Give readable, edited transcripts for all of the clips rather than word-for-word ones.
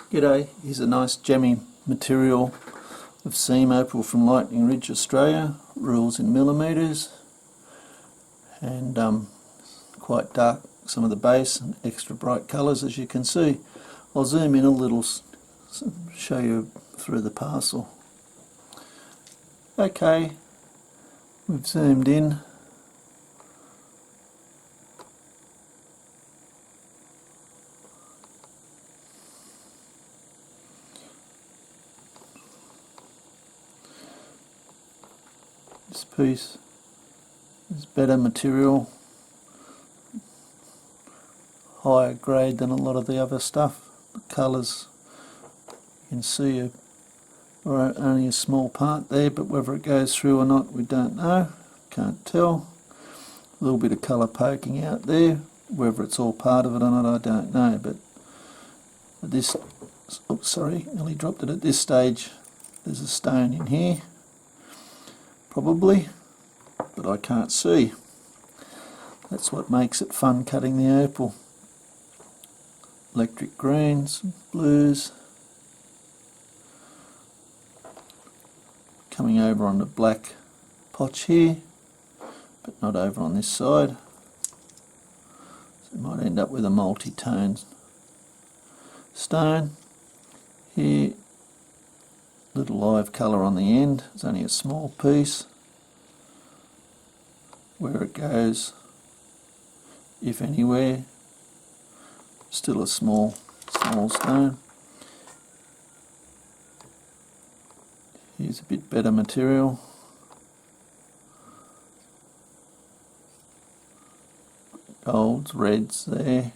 G'day, here's a nice jammy material of seam opal from Lightning Ridge, Australia. Rules in millimetres, and quite dark, some of the base, and extra bright colours as you can see. I'll zoom in a little, show you through the parcel. Okay, we've zoomed in. This piece is better material, higher grade than a lot of the other stuff. The colours you can see are only a small part there, but whether it goes through or not we don't know, can't tell. A little bit of colour poking out there, whether it's all part of it or not I don't know, but at this, oops, sorry, nearly dropped it. At this stage there's a stone in here, probably, but I can't see. That's what makes it fun cutting the opal. Electric greens, blues, coming over on the black potch here, but not over on this side. So you might end up with a multi-tone stone. Here, little live colour on the end. It's only a small piece. Where it goes, if anywhere, still a small stone. Here's a bit better material. Golds, reds there.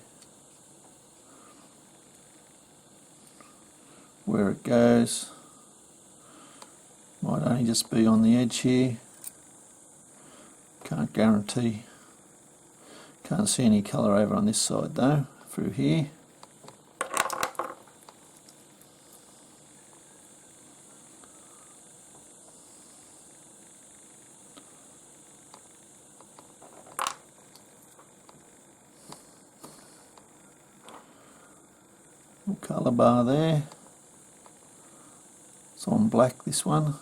Where it goes might only just be on the edge here. Can't guarantee. Can't see any colour over on this side though, through here. Colour bar there. It's on black, this one.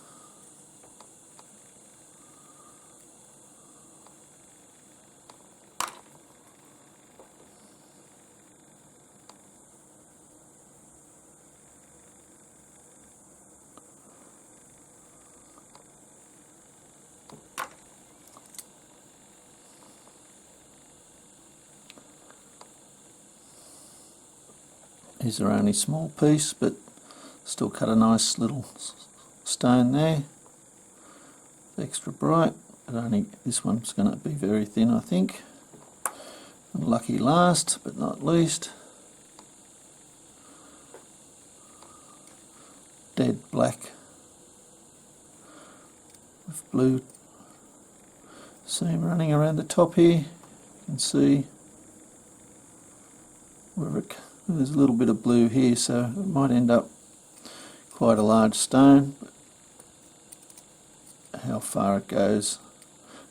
These are only small piece, but still cut a nice little stone there. Extra bright, but only this one's going to be very thin, I think. And lucky last, but not least, dead black with blue seam running around the top here. You can see where there's a little bit of blue here, so it might end up quite a large stone. But how far it goes,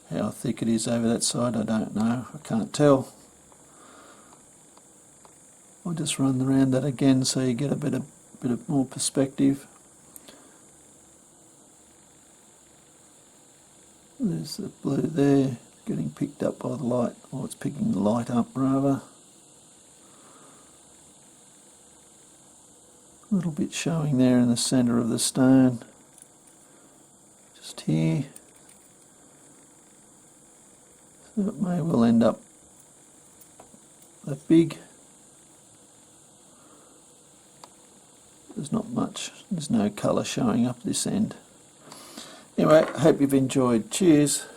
how thick it is over that side, I don't know. I can't tell. I'll just run around that again so you get a bit of more perspective. There's the blue there, getting picked up by the light, or it's picking the light up rather. A little bit showing there in the centre of the stone, just here. So it may well end up that big. There's not much, there's no colour showing up this end. Anyway, I hope you've enjoyed. Cheers.